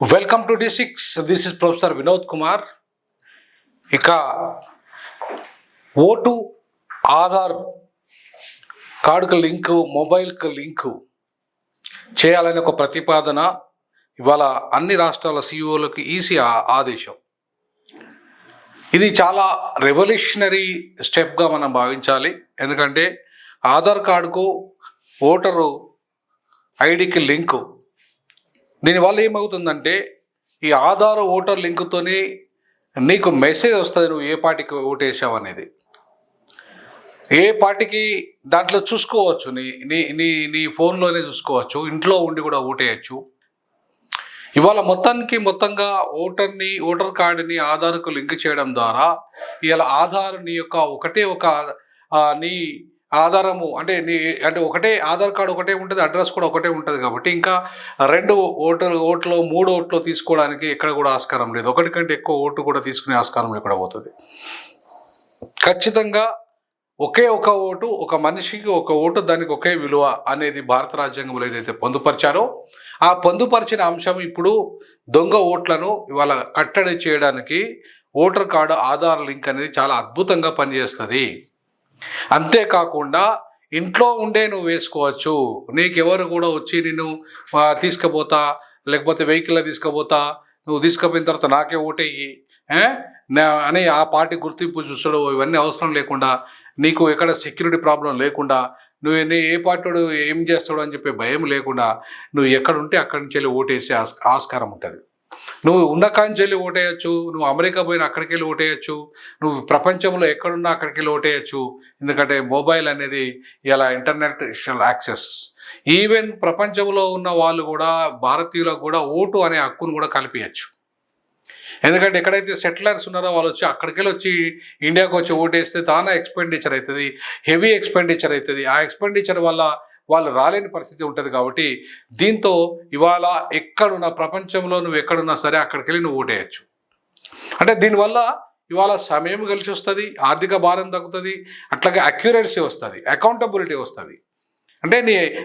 Welcome to D6. This is professor Vinod Kumar. ఇక vote Aadhaar కార్డుకు link, మొబైల్కి లింకు చేయాలని ఒక ప్రతిపాదన ఇవాళ అన్ని రాష్ట్రాల సిఇఓలకి ఈసీ ఆదేశం. ఇది చాలా రెవల్యూషనరీ స్టెప్గా మనం భావించాలి. ఎందుకంటే ఆధార్ కార్డుకు ఓటరు ఐడికి లింకు, దీనివల్ల ఏమవుతుందంటే ఈ ఆధార్ ఓటర్ లింకుతోని నీకు మెసేజ్ వస్తుంది నువ్వు ఏ పార్టీకి ఓటేసావు అనేది. ఏ పార్టీకి దాంట్లో చూసుకోవచ్చు, నీ నీ నీ నీ ఫోన్లోనే చూసుకోవచ్చు, ఇంట్లో ఉండి కూడా ఓటేయచ్చు. ఇవాళ మొత్తంగా ఓటర్ కార్డుని ఆధార్కు లింక్ చేయడం ద్వారా ఇవాళ ఆధార్ నీ యొక్క నీ ఆధారము అంటే ఒకటే ఆధార్ కార్డు ఒకటే ఉంటుంది, అడ్రస్ కూడా ఒకటే ఉంటుంది. కాబట్టి ఇంకా 2 ఓట్లు 3 ఓట్లు తీసుకోవడానికి ఎక్కడ కూడా ఆస్కారం లేదు. ఒకటి కంటే ఎక్కువ ఓటు కూడా తీసుకునే ఆస్కారం ఎక్కడ పోతుంది. ఖచ్చితంగా ఒకే ఒక ఓటు, ఒక మనిషికి ఒక ఓటు, దానికి ఒకే విలువ అనేది భారత రాజ్యాంగంలో ఏదైతే పొందుపరిచారో ఆ పొందుపరిచిన అంశం ఇప్పుడు దొంగ ఓట్లను ఇవాళ కట్టడి చేయడానికి ఓటర్ కార్డు ఆధార్ లింక్ అనేది చాలా అద్భుతంగా పనిచేస్తుంది. అంతేకాకుండా ఇంట్లో ఉండే నువ్వు వేసుకోవచ్చు. నీకెవరు కూడా వచ్చి నేను తీసుకుపోతా, లేకపోతే వెహికల్లో తీసుకుపోతా, నువ్వు తీసుకుపోయిన తర్వాత నాకే ఓటేయి అని ఆ పార్టీ గుర్తింపు చూస్తాడు, ఇవన్నీ అవసరం లేకుండా, నీకు ఎక్కడ సెక్యూరిటీ ప్రాబ్లం లేకుండా, నువ్వు ఏ పార్టీ ఏం చేస్తాడు అని చెప్పే భయం లేకుండా నువ్వు ఎక్కడుంటే అక్కడి నుంచి వెళ్ళి ఓటేసే ఆస్కారం ఉంటుంది. నువ్వు ఉన్న కాంచి వెళ్ళి ఓటేయచ్చు, నువ్వు అమెరికా పోయినా అక్కడికి వెళ్ళి ఓటేయచ్చు, నువ్వు ప్రపంచంలో ఎక్కడున్నా అక్కడికి వెళ్ళి ఓటేయచ్చు. ఎందుకంటే మొబైల్ అనేది ఇలా ఇంటర్నేషనల్ యాక్సెస్. ఈవెన్ ప్రపంచంలో ఉన్న వాళ్ళు కూడా, భారతీయులకు కూడా ఓటు అనే హక్కును కూడా కల్పించచ్చు. ఎందుకంటే ఎక్కడైతే సెటిలర్స్ ఉన్నారో వాళ్ళు వచ్చి అక్కడికి వచ్చి ఇండియాకు వచ్చి ఓటేస్తే తానా ఎక్స్పెండిచర్ అవుతుంది, హెవీ ఎక్స్పెండిచర్ అవుతుంది. ఆ ఎక్స్పెండిచర్ వల్ల వాళ్ళు రాలేని పరిస్థితి ఉంటుంది. కాబట్టి దీంతో ఇవాళ ఎక్కడున్నా, ప్రపంచంలో నువ్వు ఎక్కడున్నా సరే అక్కడికి వెళ్ళి నువ్వు ఓటేయచ్చు. అంటే దీనివల్ల ఇవాళ సమయం కలిసి వస్తుంది, ఆర్థిక భారం తగ్గుతుంది, అట్లాగే అక్యురసీ వస్తుంది, అకౌంటబిలిటీ వస్తుంది. అంటే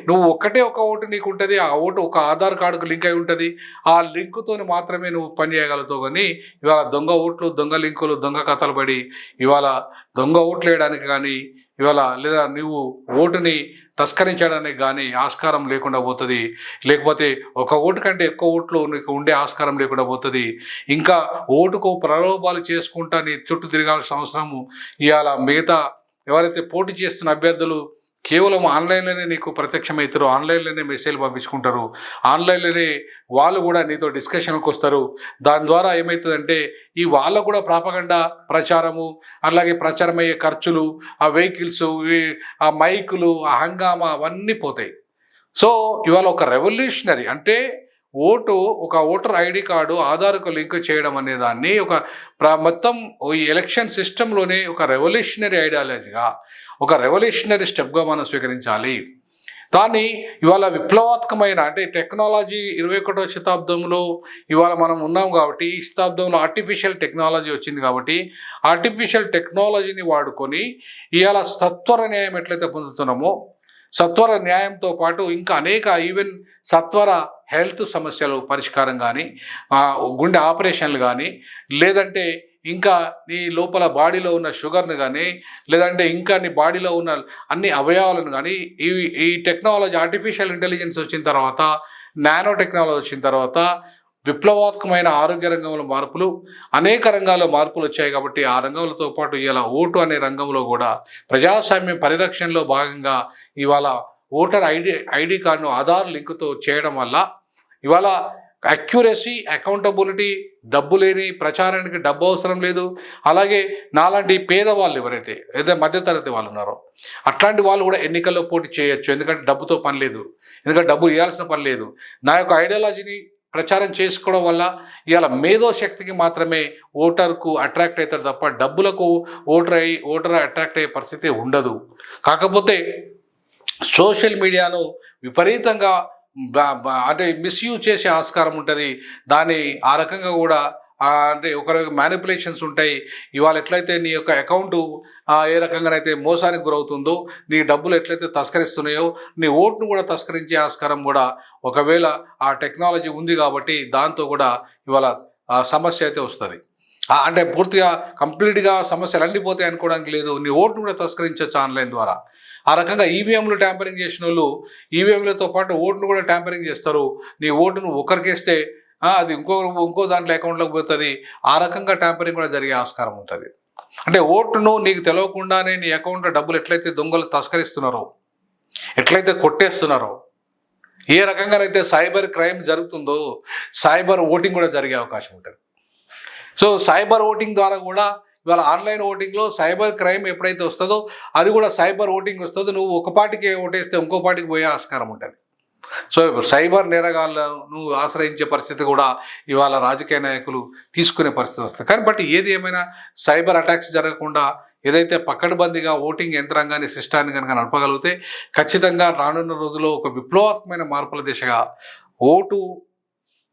నువ్వు ఒక ఓటు నీకు ఉంటుంది, ఆ ఓటు ఒక ఆధార్ కార్డుకు లింక్ అయి ఉంటుంది. ఆ లింకుతో మాత్రమే నువ్వు పని చేయగలుగుతావు. కానీ ఇవాళ దొంగ ఓట్లు, దొంగ లింకులు, దొంగ కథలు పడి ఇవాళ దొంగ ఓట్లు వేయడానికి కానీ ఇవాళ లేదా నువ్వు ఓటుని తస్కరించడానికి కానీ ఆస్కారం లేకుండా పోతుంది. లేకపోతే ఒక ఓటు కంటే ఎక్కువ ఓట్లు నీకు ఉండే ఆస్కారం లేకుండా పోతుంది. ఇంకా ఓటుకు ప్రలోభాలు చేసుకుంటా నీ చుట్టూ తిరగాల్సిన అవసరము ఇవాళ మిగతా ఎవరైతే పోటీ చేస్తున్న అభ్యర్థులు కేవలం ఆన్లైన్లోనే నీకు ప్రత్యక్షమవుతారు, ఆన్లైన్లోనే మెసేజ్లు పంపించుకుంటారు, ఆన్లైన్లోనే వాళ్ళు కూడా నీతో డిస్కషన్కి వస్తారు. దాని ద్వారా ఏమవుతుందంటే ఈ వాళ్ళకు కూడా ప్రాపగండా ప్రచారము, అలాగే ప్రచారమయ్యే ఖర్చులు, ఆ వెహికల్స్, ఆ మైకులు, ఆ హంగామా అవన్నీ పోతాయి. సో ఇవాళ ఒక రెవల్యూషనరీ అంటే ఒక ఓటర్ ఐడి కార్డు ఆధార్కు లింక్ చేయడం అనే దాన్ని మొత్తం ఈ ఎలక్షన్ సిస్టంలోనే ఒక రెవల్యూషనరీ ఐడియాలజీగా, ఒక రెవల్యూషనరీ స్టెప్గా మనం స్వీకరించాలి. దాన్ని ఇవాళ విప్లవాత్మకమైన అంటే టెక్నాలజీ 21వ శతాబ్దంలో ఇవాళ మనం ఉన్నాం. కాబట్టి ఈ శతాబ్దంలో ఆర్టిఫిషియల్ టెక్నాలజీ వచ్చింది. కాబట్టి ఆర్టిఫిషియల్ టెక్నాలజీని వాడుకొని ఇవాళ సత్వర న్యాయం ఎట్లయితే పొందుతున్నామో, సత్వర న్యాయంతో పాటు ఇంకా అనేక ఈవెన్ సత్వర హెల్త్ సమస్యలు పరిష్కారం కానీ, గుండె ఆపరేషన్లు కానీ, లేదంటే ఇంకా నీ లోపల బాడీలో ఉన్న షుగర్ని కానీ, లేదంటే ఇంకా నీ బాడీలో ఉన్న అన్ని అవయవాలను కానీ ఈ టెక్నాలజీ ఆర్టిఫిషియల్ ఇంటెలిజెన్స్ వచ్చిన తర్వాత, నానో టెక్నాలజీ వచ్చిన తర్వాత విప్లవాత్మకమైన ఆరోగ్య రంగంలో మార్పులు, అనేక రంగాల్లో మార్పులు వచ్చాయి. కాబట్టి ఆ రంగంతో పాటు ఇవాళ ఓటు అనే రంగంలో కూడా ప్రజాస్వామ్యం పరిరక్షణలో భాగంగా ఇవాళ ఓటర్ ఐడి కార్డును ఆధార్ లింకుతో చేయడం వల్ల ఇవాళ అక్యురసీ, అకౌంటబిలిటీ, డబ్బు లేని ప్రచారానికి డబ్బు అవసరం లేదు. అలాగే నాలాంటి పేదవాళ్ళు ఎవరైతే ఏదైతే మధ్యతరగతి వాళ్ళు ఉన్నారో అట్లాంటి వాళ్ళు కూడా ఎన్నికల్లో పోటీ చేయొచ్చు. ఎందుకంటే డబ్బుతో పని లేదు, ఎందుకంటే డబ్బు ఇవ్వాల్సిన పని లేదు. నా యొక్క ఐడియాలజీని ప్రచారం చేసుకోవడం వల్ల ఇవాళ మేధో శక్తికి మాత్రమే ఓటర్కు అట్రాక్ట్ అవుతారు తప్ప డబ్బులకు ఓటర్ అట్రాక్ట్ అయ్యే పరిస్థితి ఉండదు. కాకపోతే సోషల్ మీడియాను విపరీతంగా అంటే మిస్యూజ్ చేసే ఆస్కారం ఉంటుంది. దాన్ని ఆ రకంగా కూడా అంటే ఒక మ్యానిపులేషన్స్ ఉంటాయి. ఇవాళ ఎట్లయితే నీ యొక్క అకౌంటు ఏ రకంగానైతే మోసానికి గురవుతుందో, నీ డబ్బులు ఎట్లయితే తస్కరిస్తున్నాయో, నీ ఓటును కూడా తస్కరించే ఆస్కారం కూడా ఒకవేళ ఆ టెక్నాలజీ ఉంది కాబట్టి దాంతో కూడా ఇవాళ సమస్య అయితే వస్తుంది. అంటే పూర్తిగా కంప్లీట్గా సమస్యలు అన్నీ పోతాయి అనుకోవడానికి లేదు. నీ ఓటును కూడా తస్కరించవచ్చు ఆన్లైన్ ద్వారా. ఆ రకంగా ఈవీఎంలు ట్యాంపరింగ్ చేసిన వాళ్ళు ఈవీఎంలతో పాటు ఓటును కూడా ట్యాంపరింగ్ చేస్తారు. నీ ఓటును ఒకరికేస్తే అది ఇంకో దాంట్లో అకౌంట్లోకి పోతుంది. ఆ రకంగా ట్యాంపరింగ్ కూడా జరిగే ఆస్కారం ఉంటుంది. అంటే ఓటును నీకు తెలియకుండానే నీ అకౌంట్లో డబ్బులు ఎట్లయితే దొంగలు తస్కరిస్తున్నారో, ఎట్లయితే కొట్టేస్తున్నారో, ఏ రకంగానైతే సైబర్ క్రైమ్ జరుగుతుందో సైబర్ ఓటింగ్ కూడా జరిగే అవకాశం ఉంటుంది. సో సైబర్ ఓటింగ్ ద్వారా కూడా ఇవాళ ఆన్లైన్ ఓటింగ్లో సైబర్ క్రైమ్ ఎప్పుడైతే వస్తుందో అది కూడా సైబర్ ఓటింగ్ వస్తుందో, నువ్వు ఒక పార్టీకి ఓటేస్తే ఇంకో పార్టీకి పోయే ఆస్కారం ఉంటుంది. సో సైబర్ నేరగాళ్లను ఆశ్రయించే పరిస్థితి కూడా ఇవాళ రాజకీయ నాయకులు తీసుకునే పరిస్థితి వస్తుంది. కానీ బట్ ఏది ఏమైనా సైబర్ అటాక్స్ జరగకుండా ఏదైతే పకడ్బందీగా ఓటింగ్ యంత్రాంగాన్ని సిస్టాన్ని కనుక నడపగలిగితే ఖచ్చితంగా రానున్న రోజుల్లో ఒక విప్లవాత్మకమైన మార్పుల దిశగా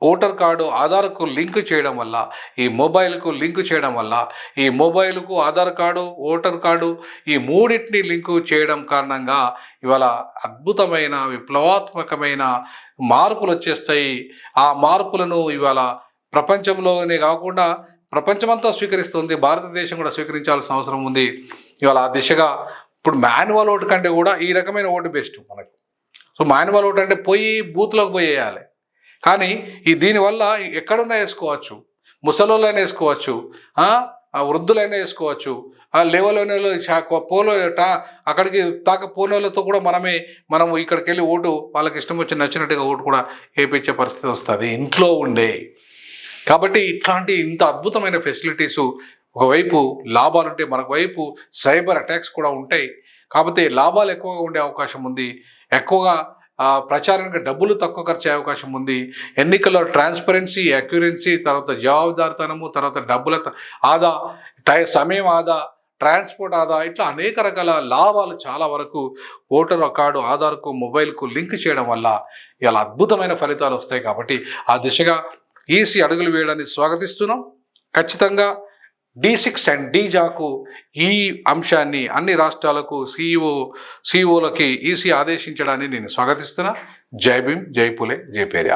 ఓటర్ కార్డు ఆధార్కు లింక్ చేయడం వల్ల, ఈ మొబైల్కు లింక్ చేయడం వల్ల, ఈ మొబైల్కు ఆధార్ కార్డు, ఓటర్ కార్డు ఈ మూడింటిని లింకు చేయడం కారణంగా ఇవాళ అద్భుతమైన విప్లవాత్మకమైన మార్పులు వచ్చేస్తాయి. ఆ మార్పులను ఇవాళ ప్రపంచంలోనే కాకుండా ప్రపంచమంతా స్వీకరిస్తుంది. భారతదేశం కూడా స్వీకరించాల్సిన అవసరం ఉంది. ఇవాళ ఆ దిశగా ఇప్పుడు మాన్యువల్ ఓటు కంటే కూడా ఈ రకమైన ఓటు బెస్ట్ మనకు. సో మాన్యువల్ ఓటు అంటే పోయి బూత్లోకి పోయి వేయాలి. కానీ దీనివల్ల ఎక్కడున్నా వేసుకోవచ్చు, ముసలోళ్ళైనా వేసుకోవచ్చు, వృద్ధులైనా వేసుకోవచ్చు, లేవలోనే పోలో అక్కడికి పోనోళ్ళతో కూడా మనము ఇక్కడికి వెళ్ళి ఓటు వాళ్ళకి ఇష్టం వచ్చి నచ్చినట్టుగా ఓటు కూడా వేయించే పరిస్థితి వస్తుంది ఇంట్లో ఉండే. కాబట్టి ఇట్లాంటి ఇంత అద్భుతమైన ఫెసిలిటీసు ఒకవైపు లాభాలుంటే మరొక వైపు సైబర్ అటాక్స్ కూడా ఉంటాయి. కాకపోతే లాభాలు ఎక్కువగా ఉండే అవకాశం ఉంది. ఎక్కువగా ప్రచారానికి డబ్బులు తక్కువ ఖర్చు అయ్యే అవకాశం ఉంది. ఎన్నికల్లో ట్రాన్స్పరెన్సీ, అక్యురెన్సీ, తర్వాత జవాబుదారితనము, తర్వాత డబ్బుల ఆదా, సమయం ఆదా, ట్రాన్స్పోర్ట్ ఆదా, ఇట్లా అనేక రకాల లాభాలు చాలా వరకు ఓటర్ కార్డు ఆధార్కు మొబైల్కు లింక్ చేయడం వల్ల ఇలా అద్భుతమైన ఫలితాలు వస్తాయి. కాబట్టి ఆ దిశగా ఈసీ అడుగులు వేయడాన్ని స్వాగతిస్తున్నాం. ఖచ్చితంగా D6 అండ్ డీజాకు ఈ అంశాన్ని అన్ని రాష్ట్రాలకు సిఇఓలకి ఈసీ ఆదేశించడాన్ని నేను స్వాగతిస్తున్నా. జై భీమ్, జై పులే, జై పెరియార్.